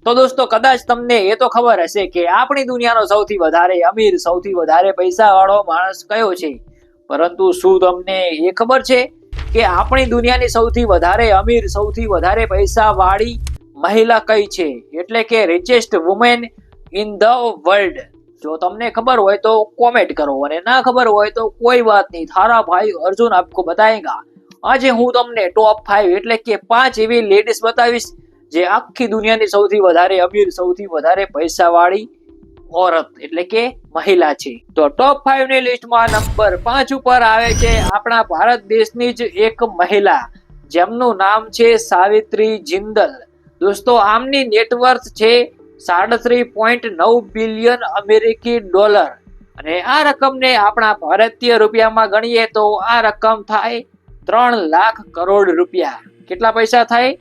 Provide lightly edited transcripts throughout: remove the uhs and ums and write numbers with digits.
તો દોસ્તો કદાચ તમને એ તો ખબર હશે કે આપણી દુનિયાનો સૌથી વધારે અમીર, સૌથી વધારે પૈસા વાળો માણસ કયો છે, પરંતુ શું તમને એ ખબર છે કે આપણી દુનિયાની સૌથી વધારે અમીર, સૌથી વધારે પૈસા વાળી મહિલા કઈ છે, એટલે કે richest women in the world? જો તમને ખબર હોય તો કોમેન્ટ કરો, અને ના ખબર હોય તો કોઈ વાત નહીં, થારા ભાઈ અર્જુન આપકો બતાએગા। આજે હું તમને ટોપ 5 એટલે કે 5 એવી લેડીઝ બતાવીશ જે આખી દુનિયાની સૌથી વધારે અમીર, સૌથી વધારે પૈસા વાળી औरत એટલે કે મહિલા છે। તો ટોપ 5 ની લિસ્ટમાં નંબર 5 ઉપર આવે છે આપણા ભારત દેશની જ એક મહિલા, જેમનું નામ છે સાવિત્રી જિંદલ। દોસ્તો આમની નેટવર્થ છે 37.9 બિલિયન અમેરિકી ડોલર, અને આ રકમને આપણા ભારતીય રૂપિયામાં ગણીએ તો આ રકમ થાય 3 લાખ કરોડ રૂપિયા। કેટલા પૈસા થાય?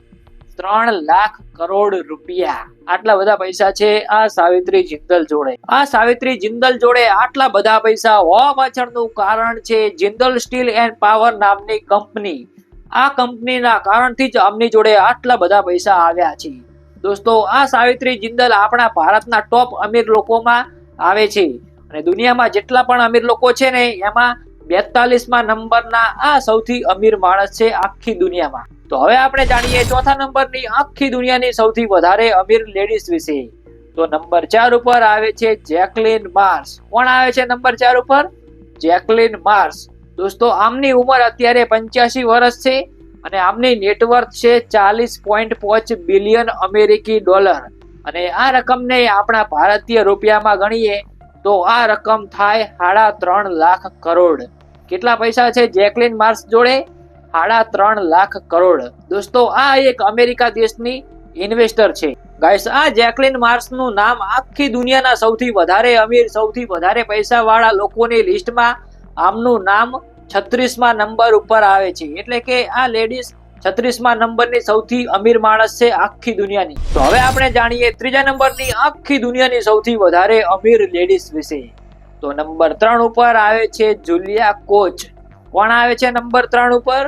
3 લાખ કરોડ રૂપિયા। આટલા બધા પૈસા છે આ સાવિત્રી જિંદલ જોડે। આ સાવિત્રી જિંદલ જોડે આટલા બધા પૈસા હોવા પાછળનું કારણ છે જિંદલ સ્ટીલ એન્ડ પાવર નામની કંપની। આ કંપનીના કારણથી જ આમની જોડે આટલા બધા પૈસા આવ્યા છે। દોસ્તો આ સાવિત્રી જિંદલ આપણા ભારતના ટોપ અમીર લોકોમાં આવે છે, અને દુનિયામાં જેટલા પણ અમીર લોકો છે ને એમાં 42માં નંબરના આ સૌથી અમીર માણસ છે આખી દુનિયામાં। તો હવે આપણે જાણીએ ચોથા નંબરની આખી દુનિયાની સૌથી વધારે અમીર લેડીઝ વિશે। તો નંબર 4 ઉપર આવે છે જેકલીન માર્સ। કોણ આવે છે નંબર 4 ઉપર? Jacqueline Mars. દોસ્તો આમની ઉંમર અત્યારે 85 વર્ષ છે, અને આમની નેટવર્થ છે 40.5 બિલિયન અમેરિકી ડોલર, અને આ રકમને આપણા ભારતીય રૂપિયામાં ગણીએ તો આ રકમ થાય 3.5 લાખ કરોડ। કેટલા પૈસા છે જેકલીન માર્સ જોડે? 3.5 લાખ કરોડ। દોસ્તો આ એક અમેરિકા દેશની ઇન્વેસ્ટર છે। ગાઈસ આ જેકલીન માર્સનું નામ આખી દુનિયાના સૌથી વધારે અમીર, સૌથી વધારે પૈસા વાળા લોકોની લિસ્ટમાં આમનું નામ 36માં નંબર ઉપર આવે છે, એટલે કે આ લેડીઝ 36માં નંબરની સૌથી અમીર માણસ છે આખી દુનિયાની। તો હવે આપણે જાણીએ ત્રીજા નંબરની આખી દુનિયાની સૌથી વધારે અમીર લેડીઝ વિશે। તો નંબર 3 ઉપર આવે છે જુલિયા કોચ। કોણ આવે છે નંબર 3 ઉપર?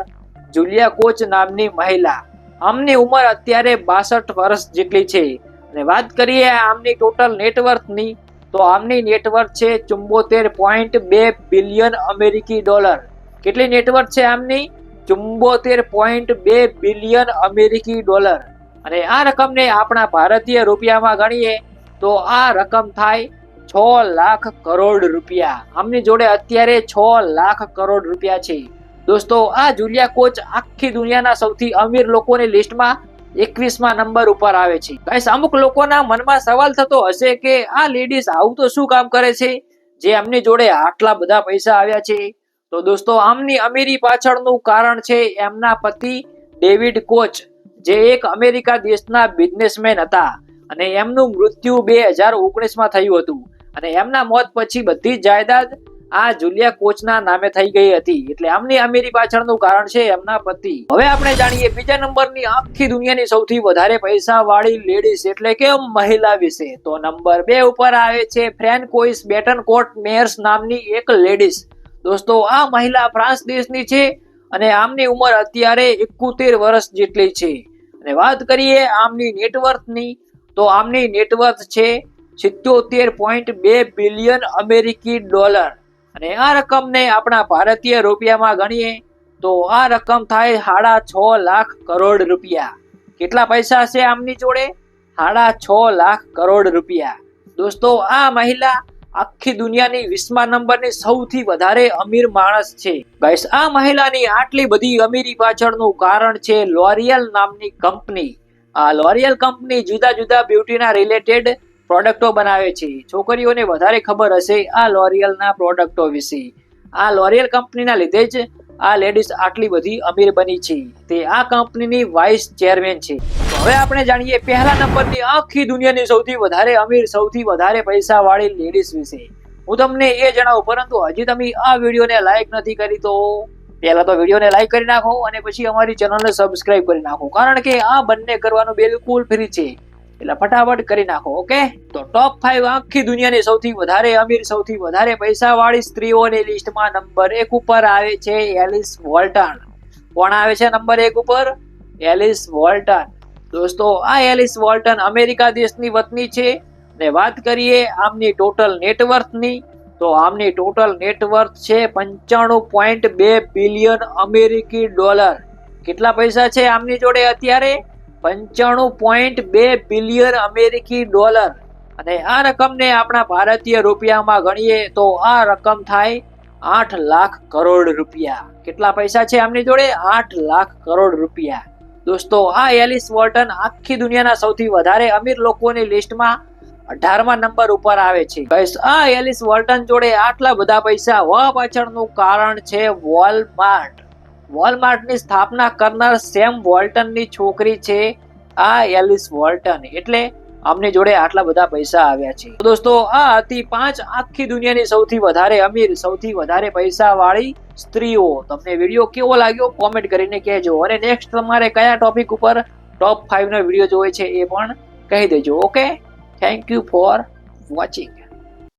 જુલિયા કોચ નામની મહિલા। આમની ઉંમર અત્યારે 62 વર્ષ જેટલી છે, અને વાત કરીએ આમની ટોટલ નેટવર્થની તો આમની નેટવર્થ છે 74.2 બિલિયન અમેરિકી ડોલર। કેટલી નેટવર્થ છે આમની? 74.2 બિલિયન અમેરિકી ડોલર, અને આ રકમને આપણા ભારતીય રૂપિયામાં ગણીએ તો આ રકમ થાય 6 લાખ કરોડ રૂપિયા। આમની જોડે અત્યારે 6 લાખ કરોડ રૂપિયા છે। દોસ્તો આ જુલિયા કોચ આખી દુનિયાના સૌથી અમીર લોકોની લિસ્ટમાં 21માં નંબર ઉપર આવે છે। ગાઈસ અમુક લોકોના મનમાં સવાલ થતો હશે કે આ લેડીઝ આવું તો શું કામ કરે છે જે એમની જોડે આટલા બધા પૈસા આવ્યા છે? તો દોસ્તો આમની અમીરી પાછળનું કારણ છે એમના પતિ ડેવિડ કોચ, જે એક અમેરિકા દેશના બિઝનેસમેન હતા, અને એમનું મૃત્યુ 2019માં થયું હતું, અને એમના મોત પછી બધી જાયદાદ આ જુલિયા કોચના નામે થઈ ગઈ હતી, એટલે આમની અમીરી પાછળનું કારણ છે એમના પતિ। હવે આપણે જાણીએ બીજા નંબરની આખી દુનિયાની સૌથી વધારે પૈસા વાળી લેડીઝ એટલે કે મહિલા વિશે। તો નંબર 2 ઉપર આવે છે ફ્રેન્કોઇસ બેટનકોર્ટ મેયર્સ નામની એક લેડીઝ। દોસ્તો આ મહિલા ફ્રાન્સ દેશની છે, અને આમની ઉંમર અત્યારે 71 વર્ષ જેટલી છે, અને વાત કરીએ આમની નેટવર્થની તો આમની નેટવર્થ છે 77.2 બિલિયન અમેરિકી ડોલર, અને આ રકમને આપણા ભારતીય રૂપિયામાં ગણીએ તો આ રકમ થાય 6.5 લાખ કરોડ રૂપિયા। કેટલા પૈસા છે આમની જોડે? 6.5 લાખ કરોડ રૂપિયા। દોસ્તો આ મહિલા આખી દુનિયાની 20મા નંબરની સૌથી વધારે અમીર માણસ છે। ગાઈસ આ મહિલાની આટલી બધી અમીરી પાછળનું કારણ છે લોરિયલ નામની કંપની। આ લોરિયલ કંપની જુદા જુદા બ્યુટીના રિલેટેડ પ્રોડક્ટો બનાવે છે। છોકરીઓને વધારે ખબર હશે આ લોરિયલના પ્રોડક્ટો વિશે। આ લોરિયલ કંપનીના લીધે જ આ લેડીઝ આટલી બધી અમીર બની છે। તે આ કંપનીની વાઇસ ચેરમેન છે। તો હવે આપણે જાણીએ પહેલા નંબરની આખી દુનિયાની સૌથી વધારે અમીર, સૌથી વધારે પૈસા વાળી લેડીઝ વિશે। હું તમને એ જણાવું, પરંતુ હજી તમે આ વિડીયોને લાઈક નથી કરી તો પહેલા તો વિડીયોને લાઈક કરી નાખો, અને પછી અમારી ચેનલને સબસ્ક્રાઇબ કરી નાખો, કારણ કે આ બંને કરવાનું બિલકુલ ફ્રી છે, એટલે ફટાફટ કરી નાખો। ઓકે, તો ટોપ 5 આખી દુનિયાની સૌથી વધારે અમીર, સૌથી વધારે પૈસા વાળી સ્ત્રીઓની લિસ્ટમાં નંબર 1 ઉપર આવે છે એલિસ વોલ્ટન। કોણ આવે છે નંબર 1 ઉપર? એલિસ વોલ્ટન। દોસ્તો આ એલિસ વોલ્ટન અમેરિકા દેશની વતની છે ને વાત કરીએ આમની ટોટલ નેટવર્થની તો આમની ટોટલ નેટવર્થ છે 95.2 બિલિયન અમેરિકી ડોલર. કેટલા પૈસા છે આમની જોડે અત્યારે? 95.2 બિલિયન અમેરિકી ડોલર. અને આ રકમને આપણા ભારતીય રૂપિયામાં ગણીએ તો આ રકમ થાય 8 લાખ કરોડ રૂપિયા. કેટલા પૈસા છે આમની જોડે? 8 લાખ કરોડ રૂપિયા. દોસ્તો આ એલિસ વોલ્ટન આખી દુનિયાના સૌથી વધારે અમીર લોકોની લિસ્ટમાં 18મા નંબર ઉપર આવે છે. આ એલિસ વોલ્ટન જોડે આટલા બધા પૈસા હોવા પાછળનું કારણ છે વોલમાર્ટ. વોલમાર્ટની સ્થાપના કરનાર સેમ વોલ્ટનની છોકરી છે આ એલિસ વોલ્ટન, એટલે આમની જોડે આટલા બધા પૈસા આવ્યા છે. દોસ્તો આ હતી 5 આખી દુનિયાની સૌથી વધારે અમીર, સૌથી વધારે પૈસા વાળી સ્ત્રીઓ. તમને વિડીયો કેવો લાગ્યો કોમેન્ટ કરીને કહેજો, અને નેક્સ્ટ તમારે કયા ટોપિક ઉપર ટોપ 5 નો વિડીયો જોવે છે એ પણ કહી દેજો. Okay, thank you for watching.